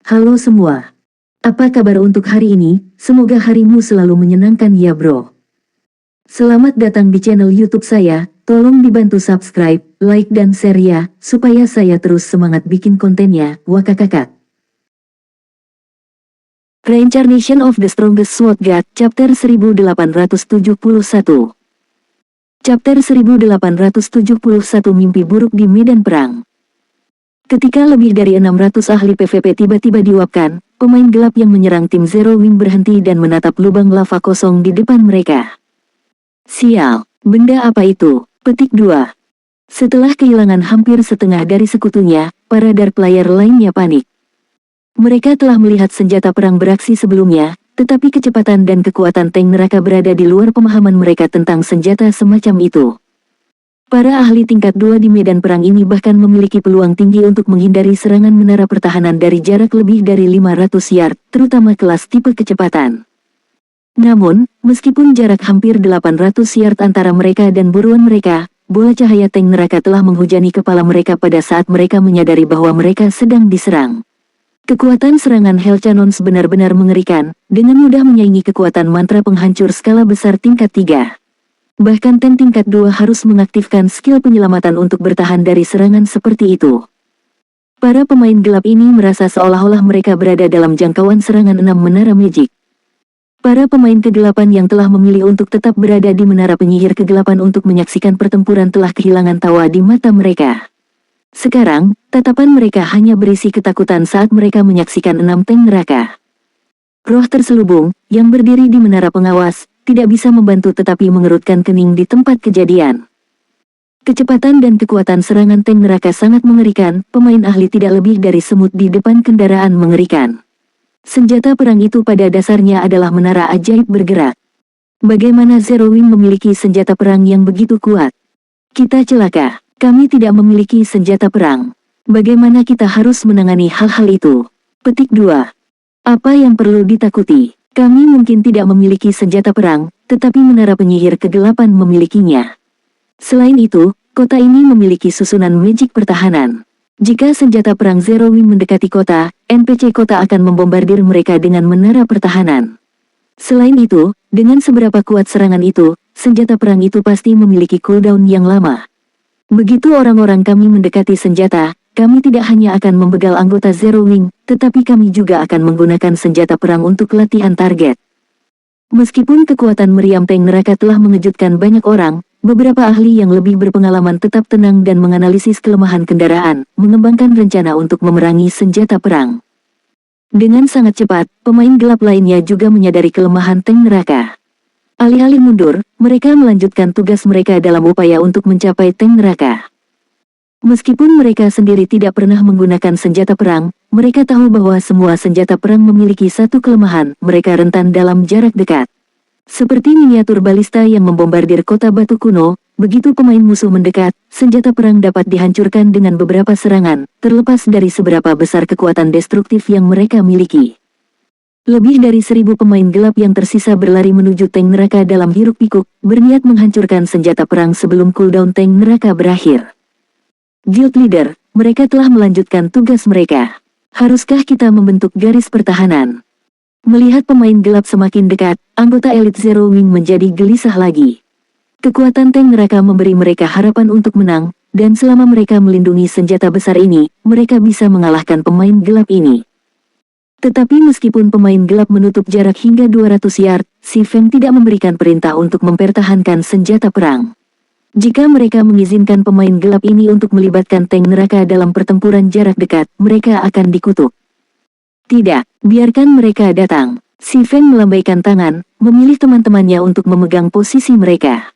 Halo semua. Apa kabar untuk hari ini? Semoga harimu selalu menyenangkan ya bro. Selamat datang di channel YouTube saya. Tolong dibantu subscribe, like dan share ya, supaya saya terus semangat bikin kontennya. Wakakakak. Reincarnation of the Strongest Sword God, Chapter 1871. Chapter 1871 Mimpi Buruk di Medan Perang. Ketika lebih dari 600 ahli PvP tiba-tiba diuapkan, pemain gelap yang menyerang tim Zero Wing berhenti dan menatap lubang lava kosong di depan mereka. Sial, benda apa itu? Petik 2. Setelah kehilangan hampir setengah dari sekutunya, para Dark Player lainnya panik. Mereka telah melihat senjata perang beraksi sebelumnya, tetapi kecepatan dan kekuatan tank neraka berada di luar pemahaman mereka tentang senjata semacam itu. Para ahli tingkat 2 di medan perang ini bahkan memiliki peluang tinggi untuk menghindari serangan menara pertahanan dari jarak lebih dari 500 yard, terutama kelas tipe kecepatan. Namun, meskipun jarak hampir 800 yard antara mereka dan buruan mereka, bola cahaya tank neraka telah menghujani kepala mereka pada saat mereka menyadari bahwa mereka sedang diserang. Kekuatan serangan Hell Cannons benar-benar mengerikan, dengan mudah menyaingi kekuatan mantra penghancur skala besar tingkat 3. Bahkan tank tingkat 2 harus mengaktifkan skill penyelamatan untuk bertahan dari serangan seperti itu. Para pemain gelap ini merasa seolah-olah mereka berada dalam jangkauan serangan 6 menara magic. Para pemain kegelapan yang telah memilih untuk tetap berada di menara penyihir kegelapan untuk menyaksikan pertempuran telah kehilangan tawa di mata mereka. Sekarang, tatapan mereka hanya berisi ketakutan saat mereka menyaksikan 6 tank neraka. Roh terselubung, yang berdiri di menara pengawas, tidak bisa membantu tetapi mengerutkan kening di tempat kejadian. Kecepatan dan kekuatan serangan tank neraka sangat mengerikan, pemain ahli tidak lebih dari semut di depan kendaraan mengerikan. Senjata perang itu pada dasarnya adalah menara ajaib bergerak. Bagaimana Zero Wing memiliki senjata perang yang begitu kuat? Kita celaka. Kami tidak memiliki senjata perang. Bagaimana kita harus menangani hal-hal itu? Petik 2. Apa yang perlu ditakuti? Kami mungkin tidak memiliki senjata perang, tetapi menara penyihir kegelapan memilikinya. Selain itu, kota ini memiliki susunan magic pertahanan. Jika senjata perang Zero Wing mendekati kota, NPC kota akan membombardir mereka dengan menara pertahanan. Selain itu, dengan seberapa kuat serangan itu, senjata perang itu pasti memiliki cooldown yang lama. Begitu orang-orang kami mendekati senjata, kami tidak hanya akan membegal anggota Zero Wing, tetapi kami juga akan menggunakan senjata perang untuk latihan target. Meskipun kekuatan meriam tank neraka telah mengejutkan banyak orang, beberapa ahli yang lebih berpengalaman tetap tenang dan menganalisis kelemahan kendaraan, mengembangkan rencana untuk memerangi senjata perang. Dengan sangat cepat, pemain gelap lainnya juga menyadari kelemahan tank neraka. Alih-alih mundur, mereka melanjutkan tugas mereka dalam upaya untuk mencapai tank neraka. Meskipun mereka sendiri tidak pernah menggunakan senjata perang, mereka tahu bahwa semua senjata perang memiliki satu kelemahan, mereka rentan dalam jarak dekat. Seperti miniatur balista yang membombardir kota batu kuno, begitu pemain musuh mendekat, senjata perang dapat dihancurkan dengan beberapa serangan, terlepas dari seberapa besar kekuatan destruktif yang mereka miliki. Lebih dari 1000 pemain gelap yang tersisa berlari menuju tank neraka dalam hiruk-pikuk, berniat menghancurkan senjata perang sebelum cooldown tank neraka berakhir. Guild Leader, mereka telah melanjutkan tugas mereka. Haruskah kita membentuk garis pertahanan? Melihat pemain gelap semakin dekat, anggota elit Zero Wing menjadi gelisah lagi. Kekuatan tank neraka memberi mereka harapan untuk menang, dan selama mereka melindungi senjata besar ini, mereka bisa mengalahkan pemain gelap ini. Tetapi meskipun pemain gelap menutup jarak hingga 200 yard, si Feng tidak memberikan perintah untuk mempertahankan senjata perang. Jika mereka mengizinkan pemain gelap ini untuk melibatkan tank neraka dalam pertempuran jarak dekat, mereka akan dikutuk. Tidak, biarkan mereka datang. Si Feng melambaikan tangan, memilih teman-temannya untuk memegang posisi mereka.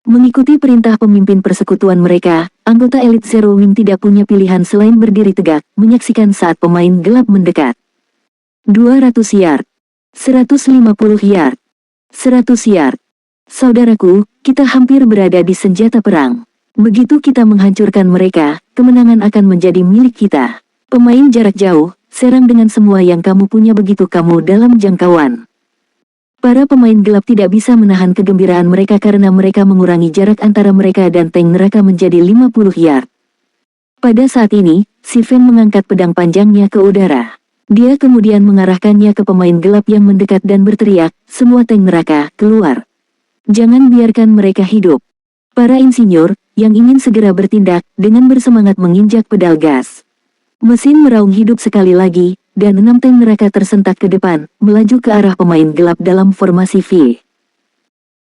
Mengikuti perintah pemimpin persekutuan mereka, anggota elit Zero Wing tidak punya pilihan selain berdiri tegak, menyaksikan saat pemain gelap mendekat. 200 yard, 150 yard, 100 yard. Saudaraku, kita hampir berada di senjata perang. Begitu kita menghancurkan mereka, kemenangan akan menjadi milik kita. Pemain jarak jauh, serang dengan semua yang kamu punya begitu kamu dalam jangkauan. Para pemain gelap tidak bisa menahan kegembiraan mereka karena mereka mengurangi jarak antara mereka dan tank neraka menjadi 50 yard. Pada saat ini, si Fen mengangkat pedang panjangnya ke udara. Dia kemudian mengarahkannya ke pemain gelap yang mendekat dan berteriak, "Semua tank neraka, keluar. Jangan biarkan mereka hidup." Para insinyur, yang ingin segera bertindak, dengan bersemangat menginjak pedal gas. Mesin meraung hidup sekali lagi, dan 6 tank neraka tersentak ke depan, melaju ke arah pemain gelap dalam formasi V.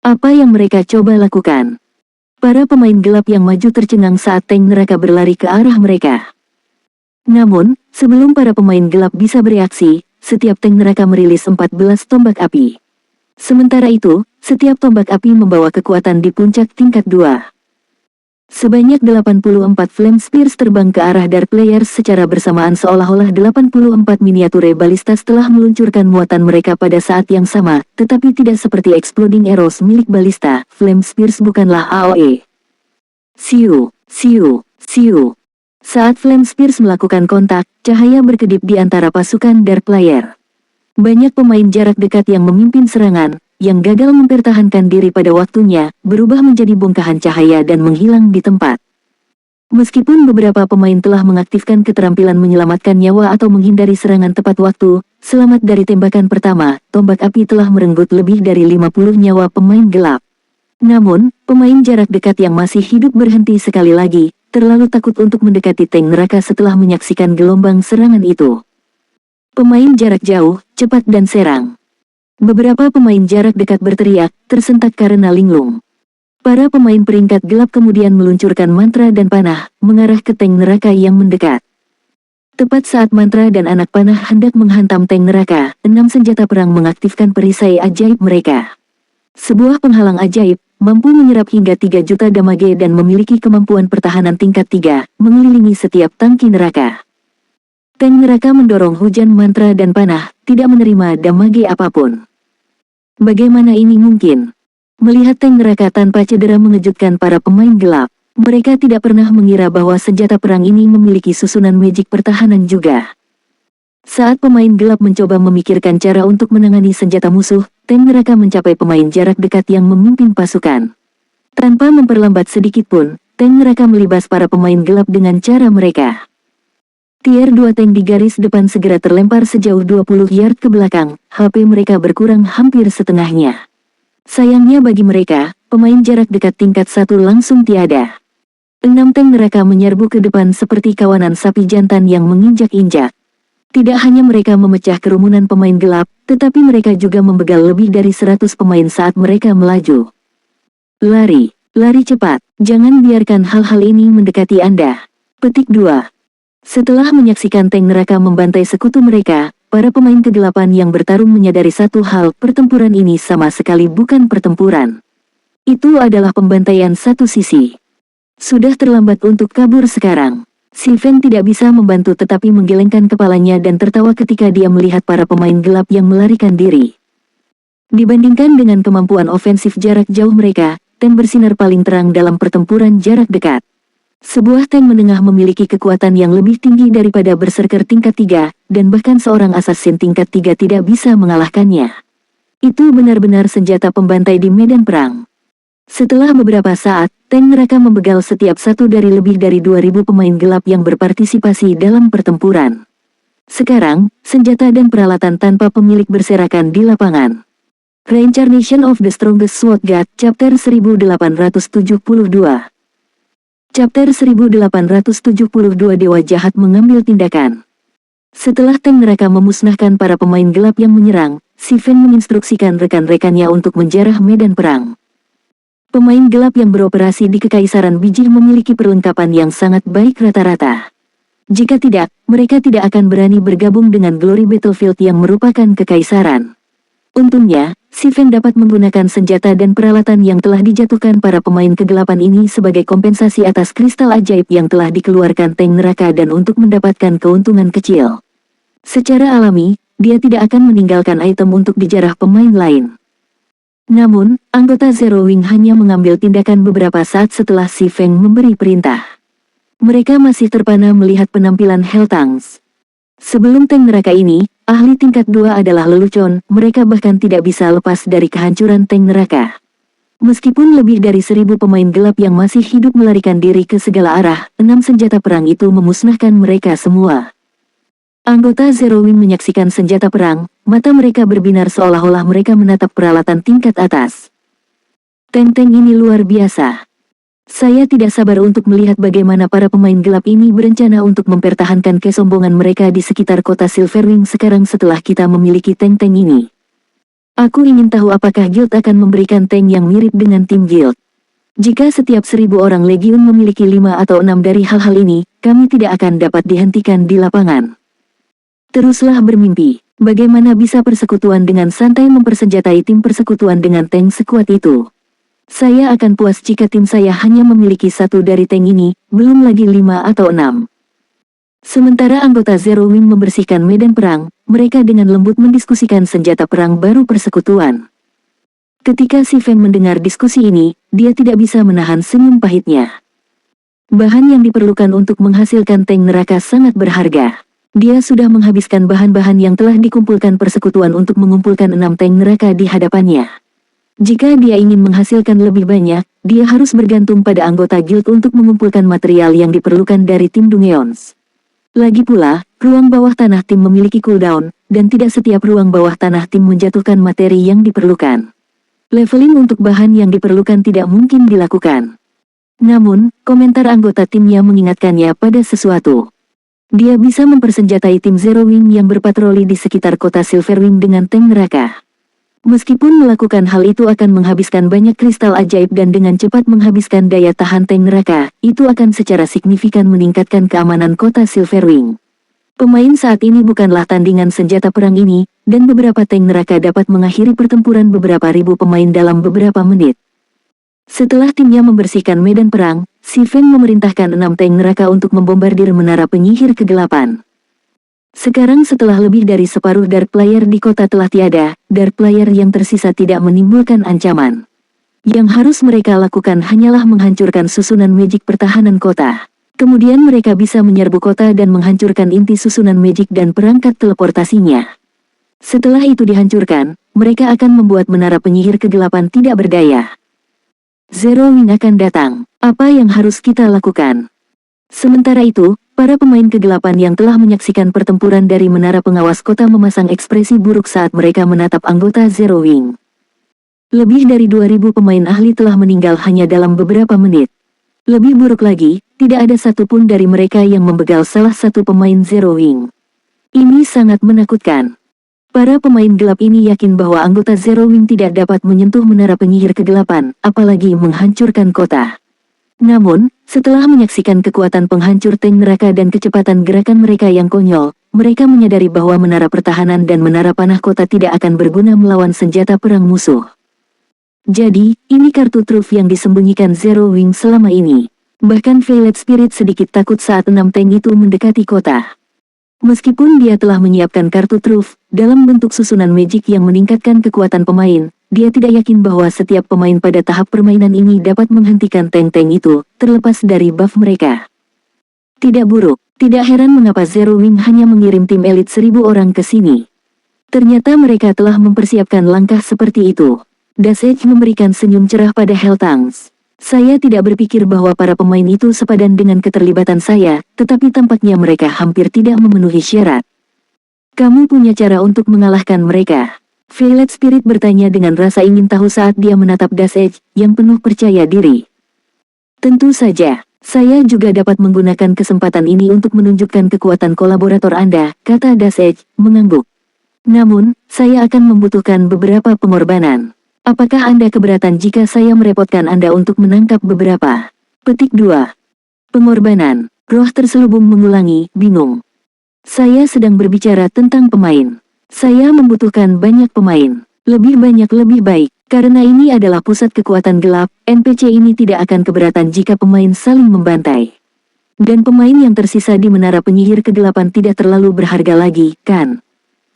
Apa yang mereka coba lakukan? Para pemain gelap yang maju tercengang saat tank neraka berlari ke arah mereka. Namun, sebelum para pemain gelap bisa bereaksi, setiap tank neraka merilis 14 tombak api. Sementara itu, setiap tombak api membawa kekuatan di puncak tingkat 2. Sebanyak 84 Flame Spears terbang ke arah Dark Players secara bersamaan seolah-olah 84 miniature balistas telah meluncurkan muatan mereka pada saat yang sama, tetapi tidak seperti Exploding Arrows milik balista. Flame Spears bukanlah AOE. Siu, siu, siu. Saat Flame Spears melakukan kontak, cahaya berkedip di antara pasukan Dark Player. Banyak pemain jarak dekat yang memimpin serangan, yang gagal mempertahankan diri pada waktunya, berubah menjadi bongkahan cahaya dan menghilang di tempat. Meskipun beberapa pemain telah mengaktifkan keterampilan menyelamatkan nyawa atau menghindari serangan tepat waktu, selamat dari tembakan pertama, tombak api telah merenggut lebih dari 50 nyawa pemain gelap. Namun, pemain jarak dekat yang masih hidup berhenti sekali lagi, terlalu takut untuk mendekati tank neraka setelah menyaksikan gelombang serangan itu. Pemain jarak jauh, cepat dan serang. Beberapa pemain jarak dekat berteriak, tersentak karena linglung. Para pemain peringkat gelap kemudian meluncurkan mantra dan panah, mengarah ke tank neraka yang mendekat. Tepat saat mantra dan anak panah hendak menghantam tank neraka, 6 senjata perang mengaktifkan perisai ajaib mereka. Sebuah penghalang ajaib, mampu menyerap hingga 3 juta damage dan memiliki kemampuan pertahanan tingkat 3, mengelilingi setiap tangki neraka. Tank neraka mendorong hujan mantra dan panah, tidak menerima damage apapun. Bagaimana ini mungkin? Melihat tank neraka tanpa cedera mengejutkan para pemain gelap. Mereka tidak pernah mengira bahwa senjata perang ini memiliki susunan magic pertahanan juga. Saat pemain gelap mencoba memikirkan cara untuk menangani senjata musuh, tank neraka mencapai pemain jarak dekat yang memimpin pasukan. Tanpa memperlambat sedikit pun, tank neraka melibas para pemain gelap dengan cara mereka. Tier 2 tank di garis depan segera terlempar sejauh 20 yard ke belakang, HP mereka berkurang hampir setengahnya. Sayangnya bagi mereka, pemain jarak dekat tingkat 1 langsung tiada. 6 tank neraka menyerbu ke depan seperti kawanan sapi jantan yang menginjak-injak. Tidak hanya mereka memecah kerumunan pemain gelap, tetapi mereka juga membegal lebih dari 100 pemain saat mereka melaju. Lari, lari cepat, jangan biarkan hal-hal ini mendekati Anda. Petik 2. Setelah menyaksikan tank neraka membantai sekutu mereka, para pemain kegelapan yang bertarung menyadari satu hal, pertempuran ini sama sekali bukan pertempuran. Itu adalah pembantaian satu sisi. Sudah terlambat untuk kabur sekarang. Sylvain tidak bisa membantu tetapi menggelengkan kepalanya dan tertawa ketika dia melihat para pemain gelap yang melarikan diri. Dibandingkan dengan kemampuan ofensif jarak jauh mereka, tank bersinar paling terang dalam pertempuran jarak dekat. Sebuah tank menengah memiliki kekuatan yang lebih tinggi daripada berserker tingkat 3, dan bahkan seorang assassin tingkat 3 tidak bisa mengalahkannya. Itu benar-benar senjata pembantai di medan perang. Setelah beberapa saat, tank neraka membegal setiap satu dari lebih dari 2000 pemain gelap yang berpartisipasi dalam pertempuran. Sekarang, senjata dan peralatan tanpa pemilik berserakan di lapangan. Reincarnation of the Strongest Sword God, Chapter 1872. Chapter 1872 Dewa Jahat mengambil tindakan. Setelah tank neraka memusnahkan para pemain gelap yang menyerang, Sylvain menginstruksikan rekan-rekannya untuk menjarah medan perang. Pemain gelap yang beroperasi di Kekaisaran Biji memiliki perlengkapan yang sangat baik rata-rata. Jika tidak, mereka tidak akan berani bergabung dengan Glory Battlefield yang merupakan kekaisaran. Untungnya, Sylvain dapat menggunakan senjata dan peralatan yang telah dijatuhkan para pemain kegelapan ini sebagai kompensasi atas kristal ajaib yang telah dikeluarkan tank neraka dan untuk mendapatkan keuntungan kecil. Secara alami, dia tidak akan meninggalkan item untuk dijarah pemain lain. Namun, anggota Zero Wing hanya mengambil tindakan beberapa saat setelah Si Feng memberi perintah. Mereka masih terpana melihat penampilan Helltangs. Sebelum tank neraka ini, ahli tingkat 2 adalah lelucon, mereka bahkan tidak bisa lepas dari kehancuran tank neraka. Meskipun lebih dari 1000 pemain gelap yang masih hidup melarikan diri ke segala arah, 6 senjata perang itu memusnahkan mereka semua. Anggota Zero Wing menyaksikan senjata perang, mata mereka berbinar seolah-olah mereka menatap peralatan tingkat atas. Tank-tank ini luar biasa. Saya tidak sabar untuk melihat bagaimana para pemain gelap ini berencana untuk mempertahankan kesombongan mereka di sekitar kota Silverwing sekarang setelah kita memiliki tank-tank ini. Aku ingin tahu apakah Guild akan memberikan tank yang mirip dengan tim Guild. Jika setiap 1000 orang Legiun memiliki 5 atau 6 dari hal-hal ini, kami tidak akan dapat dihentikan di lapangan. Teruslah bermimpi, bagaimana bisa persekutuan dengan santai mempersenjatai tim persekutuan dengan tank sekuat itu. Saya akan puas jika tim saya hanya memiliki 1 dari tank ini, belum lagi 5 atau 6. Sementara anggota Zero Wing membersihkan medan perang, mereka dengan lembut mendiskusikan senjata perang baru persekutuan. Ketika Si Feng mendengar diskusi ini, dia tidak bisa menahan senyum pahitnya. Bahan yang diperlukan untuk menghasilkan tank neraka sangat berharga. Dia sudah menghabiskan bahan-bahan yang telah dikumpulkan persekutuan untuk mengumpulkan 6 tank neraka di hadapannya. Jika dia ingin menghasilkan lebih banyak, dia harus bergantung pada anggota guild untuk mengumpulkan material yang diperlukan dari tim Dungeons. Lagi pula, ruang bawah tanah tim memiliki cooldown, dan tidak setiap ruang bawah tanah tim menjatuhkan materi yang diperlukan. Leveling untuk bahan yang diperlukan tidak mungkin dilakukan. Namun, komentar anggota timnya mengingatkannya pada sesuatu. Dia bisa mempersenjatai tim Zero Wing yang berpatroli di sekitar kota Silverwing dengan tank neraka. Meskipun melakukan hal itu akan menghabiskan banyak kristal ajaib dan dengan cepat menghabiskan daya tahan tank neraka, itu akan secara signifikan meningkatkan keamanan kota Silverwing. Pemain saat ini bukanlah tandingan senjata perang ini, dan beberapa tank neraka dapat mengakhiri pertempuran beberapa ribu pemain dalam beberapa menit. Setelah timnya membersihkan medan perang, Si Feng memerintahkan 6 tank neraka untuk membombardir menara penyihir kegelapan. Sekarang setelah lebih dari separuh Dark Player di kota telah tiada, Dark Player yang tersisa tidak menimbulkan ancaman. Yang harus mereka lakukan hanyalah menghancurkan susunan magic pertahanan kota. Kemudian mereka bisa menyerbu kota dan menghancurkan inti susunan magic dan perangkat teleportasinya. Setelah itu dihancurkan, mereka akan membuat menara penyihir kegelapan tidak berdaya. Zero Wing akan datang. Apa yang harus kita lakukan? Sementara itu, para pemain kegelapan yang telah menyaksikan pertempuran dari menara pengawas kota memasang ekspresi buruk saat mereka menatap anggota Zero Wing. Lebih dari 2000 pemain ahli telah meninggal hanya dalam beberapa menit. Lebih buruk lagi, tidak ada satupun dari mereka yang membegal salah satu pemain Zero Wing. Ini sangat menakutkan. Para pemain gelap ini yakin bahwa anggota Zero Wing tidak dapat menyentuh menara penyihir kegelapan, apalagi menghancurkan kota. Namun, setelah menyaksikan kekuatan penghancur tank neraka dan kecepatan gerakan mereka yang konyol, mereka menyadari bahwa menara pertahanan dan menara panah kota tidak akan berguna melawan senjata perang musuh. Jadi, ini kartu truf yang disembunyikan Zero Wing selama ini. Bahkan Violet Spirit sedikit takut saat 6 tank itu mendekati kota. Meskipun dia telah menyiapkan kartu truf, dalam bentuk susunan magic yang meningkatkan kekuatan pemain, dia tidak yakin bahwa setiap pemain pada tahap permainan ini dapat menghentikan tank-tank itu, terlepas dari buff mereka. Tidak buruk, tidak heran mengapa Zero Wing hanya mengirim tim elit 1000 orang ke sini. Ternyata mereka telah mempersiapkan langkah seperti itu. Dash Edge memberikan senyum cerah pada Helltongues. Saya tidak berpikir bahwa para pemain itu sepadan dengan keterlibatan saya, tetapi tampaknya mereka hampir tidak memenuhi syarat. Kamu punya cara untuk mengalahkan mereka? Violet Spirit bertanya dengan rasa ingin tahu saat dia menatap Dash Edge, yang penuh percaya diri. Tentu saja, saya juga dapat menggunakan kesempatan ini untuk menunjukkan kekuatan kolaborator Anda, kata Dash Edge, mengangguk. Namun, saya akan membutuhkan beberapa pengorbanan. Apakah Anda keberatan jika saya merepotkan Anda untuk menangkap beberapa? Petik 2. Pengorbanan. Roh terselubung mengulangi, bingung. Saya sedang berbicara tentang pemain. Saya membutuhkan banyak pemain. Lebih banyak lebih baik. Karena ini adalah pusat kekuatan gelap, NPC ini tidak akan keberatan jika pemain saling membantai. Dan pemain yang tersisa di menara penyihir kegelapan tidak terlalu berharga lagi, kan?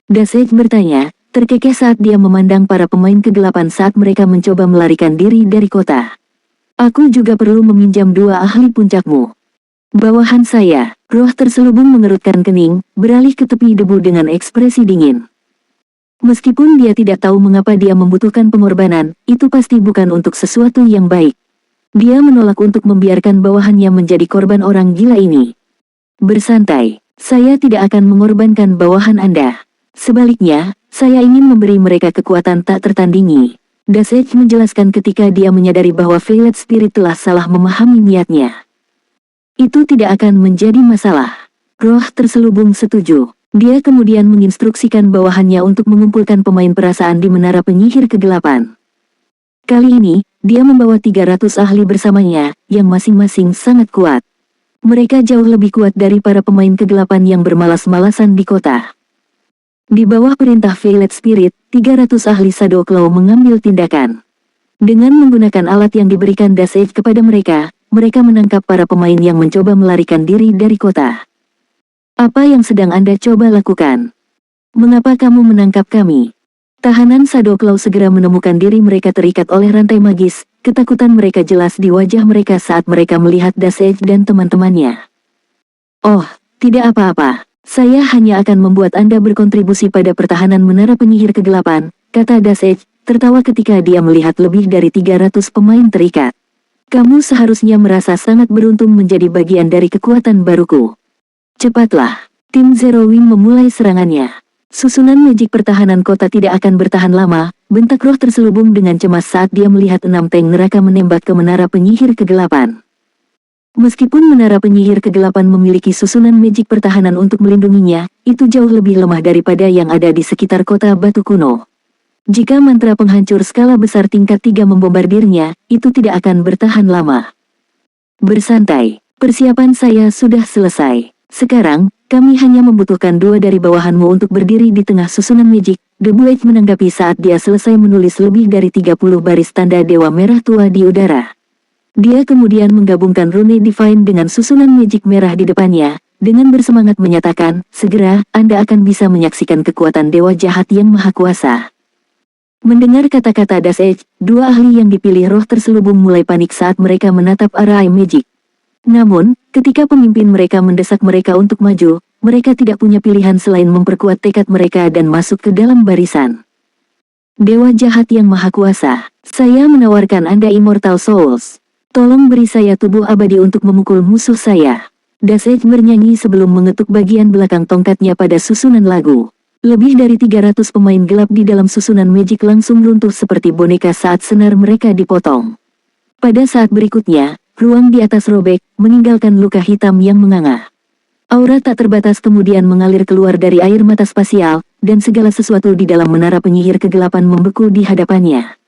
Dash Edge bertanya, terkekeh saat dia memandang para pemain kegelapan saat mereka mencoba melarikan diri dari kota. Aku juga perlu meminjam 2 ahli puncakmu. Bawahan saya, roh terselubung mengerutkan kening, beralih ke tepi debu dengan ekspresi dingin. Meskipun dia tidak tahu mengapa dia membutuhkan pengorbanan, itu pasti bukan untuk sesuatu yang baik. Dia menolak untuk membiarkan bawahannya menjadi korban orang gila ini. Bersantai, Saya tidak akan mengorbankan bawahan Anda. Sebaliknya, saya ingin memberi mereka kekuatan tak tertandingi. Dasej menjelaskan ketika dia menyadari bahwa Violet Spirit telah salah memahami niatnya. Itu tidak akan menjadi masalah. Roh terselubung setuju. Dia kemudian menginstruksikan bawahannya untuk mengumpulkan pemain perasaan di Menara Penyihir Kegelapan. Kali ini, dia membawa 300 ahli bersamanya, yang masing-masing sangat kuat. Mereka jauh lebih kuat dari para pemain kegelapan yang bermalas-malasan di kota. Di bawah perintah Violet Spirit, 300 ahli Shadow Claw mengambil tindakan. Dengan menggunakan alat yang diberikan Dasej kepada mereka menangkap para pemain yang mencoba melarikan diri dari kota. Apa yang sedang Anda coba lakukan? Mengapa kamu menangkap kami? Tahanan Shadow Claw segera menemukan diri mereka terikat oleh rantai magis. Ketakutan mereka jelas di wajah mereka saat mereka melihat Dasej dan teman-temannya. Oh, tidak apa-apa. Saya hanya akan membuat Anda berkontribusi pada pertahanan Menara Penyihir Kegelapan, kata Dasej, tertawa ketika dia melihat lebih dari 300 pemain terikat. Kamu seharusnya merasa sangat beruntung menjadi bagian dari kekuatan baruku. Cepatlah, tim Zero Wing memulai serangannya. Susunan magik pertahanan kota tidak akan bertahan lama, bentak roh terselubung dengan cemas saat dia melihat 6 tank neraka menembak ke Menara Penyihir Kegelapan. Meskipun Menara Penyihir Kegelapan memiliki susunan magik pertahanan untuk melindunginya, itu jauh lebih lemah daripada yang ada di sekitar kota Batu Kuno. Jika mantra penghancur skala besar tingkat 3 membombardirnya, itu tidak akan bertahan lama. Bersantai, persiapan saya sudah selesai. Sekarang, kami hanya membutuhkan 2 dari bawahanmu untuk berdiri di tengah susunan magik, The Blade menanggapi saat dia selesai menulis lebih dari 30 baris tanda Dewa Merah Tua di udara. Dia kemudian menggabungkan rune Divine dengan susunan magik merah di depannya, dengan bersemangat menyatakan, segera, Anda akan bisa menyaksikan kekuatan Dewa Jahat yang Maha Kuasa. Mendengar kata-kata Dasej, 2 ahli yang dipilih roh terselubung mulai panik saat mereka menatap arah magik. Namun, ketika pemimpin mereka mendesak mereka untuk maju, mereka tidak punya pilihan selain memperkuat tekad mereka dan masuk ke dalam barisan. Dewa Jahat yang Maha Kuasa, saya menawarkan Anda Immortal Souls. Tolong beri saya tubuh abadi untuk memukul musuh saya. Dasej bernyanyi sebelum mengetuk bagian belakang tongkatnya pada susunan lagu. Lebih dari 300 pemain gelap di dalam susunan magik langsung runtuh seperti boneka saat senar mereka dipotong. Pada saat berikutnya, ruang di atas robek, meninggalkan luka hitam yang menganga. Aura tak terbatas kemudian mengalir keluar dari air mata spasial, dan segala sesuatu di dalam Menara Penyihir Kegelapan membeku di hadapannya.